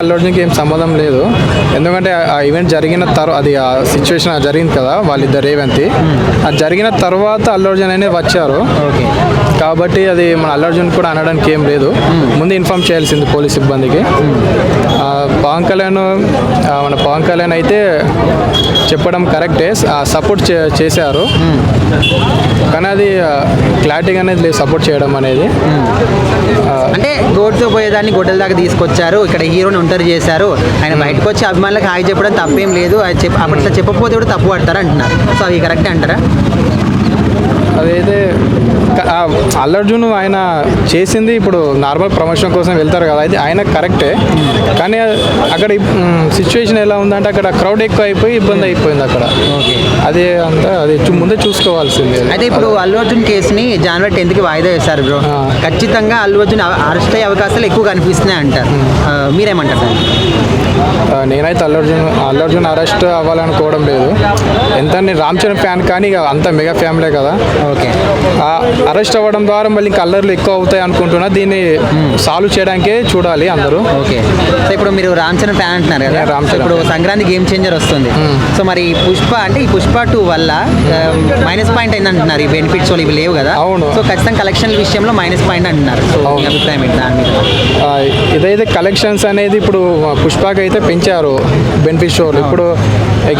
అల్లు అర్జున్కి ఏం సంబంధం లేదు. ఎందుకంటే ఆ ఈవెంట్ జరిగిన అది ఆ సిచ్యువేషన్ జరిగింది కదా వాళ్ళిద్దరు రేవంతి, అది జరిగిన తర్వాత అల్లు అర్జున్ అనేది వచ్చారు. కాబట్టి అది మన అల్లు అర్జున్ కూడా అనడానికి ఏం లేదు. ముందు ఇన్ఫార్మ్ చేయాల్సింది పోలీస్ సిబ్బందికి. మన పవన్ కళ్యాణ్ అయితే చెప్పడం కరెక్టే, సపోర్ట్ చేశారు. కానీ అది క్లారిటీగా అనేది లేదు సపోర్ట్ చేయడం అనేది. అంటే రోడ్తో పోయేదాన్ని గొడ్డల దాకా తీసుకొచ్చారు, ఇక్కడ హీరోని ఒంటరి చేశారు, ఆయన బయటకు వచ్చి అభిమానులకు హాయ్ చెప్పడం తప్పేం లేదు, అప్పట్లో చెప్పకపోతే కూడా తప్పు పడతారు అంటున్నారు. సో అవి కరెక్టే అంటారా? అదైతే అల్లు అర్జున్ ఆయన చేసింది ఇప్పుడు నార్మల్ ప్రమోషన్ కోసం వెళ్తారు కదా, అయితే ఆయన కరెక్టే. కానీ అక్కడ సిచ్యువేషన్ ఎలా ఉందంటే అక్కడ క్రౌడ్ ఎక్కువ అయిపోయి ఇబ్బంది అయిపోయింది అక్కడ. అదే అంతా అది ముందే చూసుకోవాల్సింది. అయితే ఇప్పుడు అల్లు అర్జున్ కేసుని జనవరి 10కి వాయిదా వేశారు బ్రో. ఖచ్చితంగా అల్లు అర్జున్ అరెస్ట్ అయ్యే అవకాశాలు ఎక్కువ కనిపిస్తున్నాయి అంటారు, మీరేమంటారు? నేనైతే అల్లు అర్జున్ అరెస్ట్ అవ్వాలనుకోవడం లేదు. ఎంత నేను రామ్ చరణ్ ఫ్యాన్, కానీ ఇక అంత మెగా ఫ్యామిలీ కదా. ఓకే, అరెస్ట్ అవ్వడం ద్వారా మళ్ళీ ఇంకా అల్లర్లు ఎక్కువ అవుతాయి అనుకుంటున్నా. దీన్ని సాల్వ్ చేయడానికే చూడాలి అందరూ. ఓకే, సో ఇప్పుడు మీరు రామ్ చరణ్ ఫ్యాన్ అంటున్నారు కదా, ఇప్పుడు సంక్రాంతి గేమ్ చేంజర్ వస్తుంది. సో మరి ఈ పుష్ప 2 వల్ల మైనస్ పాయింట్ అయింది అంటున్నారు. ఈ బెనిఫిట్స్ ఇవి లేవు కదా. అవును, సో ఖచ్చితంగా కలెక్షన్ విషయంలో మైనస్ పాయింట్ అంటున్నారు. సో మీ అభిప్రాయం ఏంటి దాని మీద? ఇదైతే కలెక్షన్స్ అనేది ఇప్పుడు పుష్పకి అయితే పెంచారు బెనిఫిట్ షోలు. ఇప్పుడు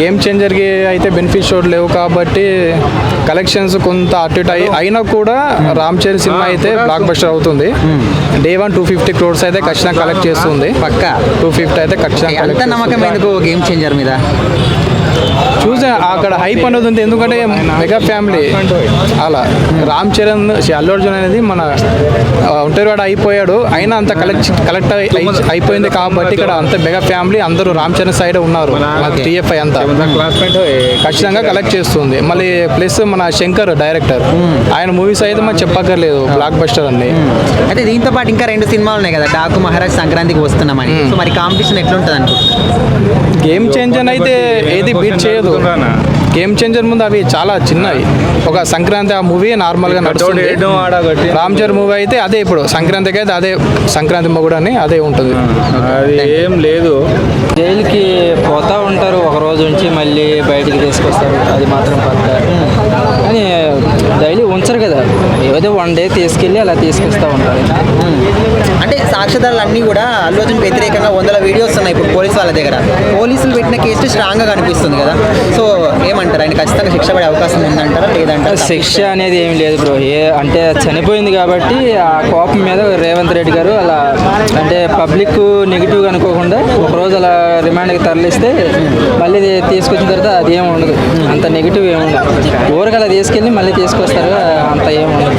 గేమ్ చేంజర్కి అయితే బెనిఫిట్ షోలు లేవు కాబట్టి కలెక్షన్స్ కొంత అటు ఇటు అయినా కూడా రామ్ చరణ్ సినిమా అయితే బ్లాక్ బస్టర్ అవుతుంది. Day 1 250 crores అయితే ఖచ్చితంగా కలెక్ట్ చేస్తుంది. పక్కా 250 అయితే ఖచ్చితంగా. అంత నమ్మకం ఎందుకు గేమ్ చేంజర్ మీద? చూసా అక్కడ హైప్ అనేది ఉంది, ఎందుకంటే మెగా ఫ్యామిలీ అలా. రామ్ చరణ్ అల్లు అర్జున్ అనేది మన ఒంటరివాడు అయిపోయాడు, అయినా అంత కలెక్ట్ అయిపోయింది కాబట్టి ఇక్కడ అంత మెగా ఫ్యామిలీ అందరూ రామ్ చరణ్ సైడ్ ఉన్నారు. TFI అంతా ఖచ్చితంగా కలెక్ట్ చేస్తుంది. మళ్ళీ ప్లస్ మన శంకర్ డైరెక్టర్, ఆయన మూవీస్ అయితే మనం చెప్పక్కర్లేదు, బ్లాక్ బస్టర్ అన్ని. అయితే దీంతో పాటు ఇంకా 2 సినిమాలు ఉన్నాయి కదా, డాకు మహారాజ్ సంక్రాంతికి వస్తున్నామని. సో మరి కాంపిటీషన్ ఎట్లుంటుంది అనుకుంటున్నారు? గేమ్ చేంజర్ అయితే ఏది బీట్ చేయదు. గేమ్ చేంజర్ ముందు అవి చాలా చిన్నవి. ఒక సంక్రాంతి ఆ మూవీ నార్మల్గా నడుస్తుంది. రామ్ చరణ్ మూవీ అయితే అదే ఇప్పుడు సంక్రాంతికి అయితే అదే సంక్రాంతి మొగుడు అని అదే ఉంటుంది. అది ఏం లేదు, జైలుకి పోతూ ఉంటారు, ఒక రోజు నుంచి మళ్ళీ బయటికి తీసుకొస్తారు, అది మాత్రం పక్క. కానీ డైలీ ఉంచరు కదా, ఏదో 1 day తీసుకెళ్ళి అలా తీసుకొస్తూ ఉంటారు. అంటే సాక్ష్యాధారాలు అన్నీ కూడా అల్లు అర్జున్ వ్యతిరేకంగా 100 వీడియోస్ ఉన్నాయి ఇప్పుడు పోలీసు వాళ్ళ దగ్గర. పోలీసులు పెట్టిన కేసు స్ట్రాంగ్గా కనిపిస్తుంది కదా. సో ఏమంటారు, ఆయన ఖచ్చితంగా శిక్ష పడే అవకాశం ఉందంటారా లేదంటారా? శిక్ష అనేది ఏం లేదు బ్రో. అంటే చనిపోయింది కాబట్టి ఆ కోపం మీద రేవంత్ రెడ్డి గారు అలా, అంటే పబ్లిక్ నెగిటివ్ అనుకోకుండా ఒకరోజు అలా రిమాండ్కి తరలిస్తే మళ్ళీ తీసుకొచ్చిన తర్వాత అది ఏమి ఉండదు, అంత నెగిటివ్ ఏమి ఉండదు. ఊరికి అలా తీసుకెళ్ళి మళ్ళీ తీసుకొస్తారు, అంత ఏమి ఉండదు.